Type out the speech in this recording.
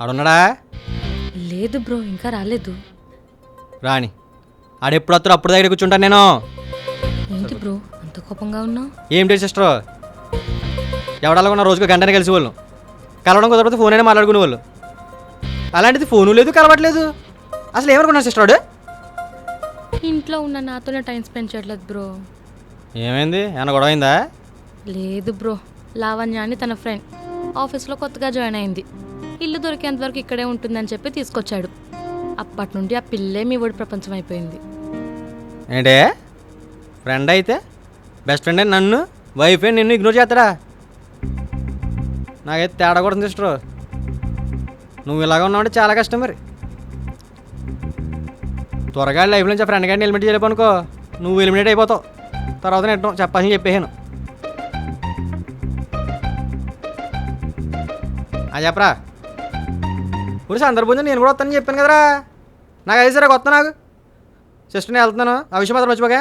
ఆడున్నాడా? లేదు బ్రో, ఇంకా రాలేదు. రాని ఆడెప్పుడు వస్తాడు అప్పుడు దగ్గర కూర్చుంటాను నేను. ఏంటి బ్రో అంత కోపంగా ఉన్నావు? ఏంటి సిస్టర్, ఎవడలా ఉన్న రోజుకు గంటనే కలిసి వాళ్ళు కలవడం కుదరకపోతే ఫోన్ అయినా మాట్లాడుకునే వాళ్ళు. అలాంటిది ఫోను లేదు, కలవట్లేదు. అసలు ఏమనుకున్నాను సిస్టర్ వాడు? ఇంట్లో ఉన్న నాతోనే టైం స్పెండ్ చేయట్లేదు బ్రో. ఏమైంది, ఏమన్నా గొడవ అయిందా? లేదు బ్రో, లావణ్య అని తన ఫ్రెండ్ ఆఫీస్లో కొత్తగా జాయిన్ అయింది. ఇల్లు దొరికేంతవరకు ఇక్కడే ఉంటుందని చెప్పి తీసుకొచ్చాడు. అప్పటి నుండి ఆ పిల్లే మీ ఒడి ప్రపంచం అయిపోయింది. ఏంటే ఫ్రెండ్ అయితే బెస్ట్ ఫ్రెండ్ అని నన్ను, వైఫ్ అని నిన్ను ఇగ్నోర్ చేస్తాడా? నాకైతే తేడా కూడా సిస్టర్. నువ్వు ఇలాగ ఉన్నావంటే చాలా కష్టం. మరి త్వరగా లైఫ్ నుంచి ఆ ఫ్రెండ్ గారిని ఎలిమినేట్ చేయలేపు అనుకో, నువ్వు ఎలిమినేట్ అయిపోతావు. తర్వాత నేను చెప్పాల్సి చెప్పేసాను. చెప్పరా ఇప్పుడు సందర్భం నేను కూడా వస్తానని చెప్పాను కదరా. నాకు అయితే సరే కొత్త నాకు సిస్టర్ నేను వెళ్తున్నాను, ఆ విషయం మాత్రం మర్చిపోగా.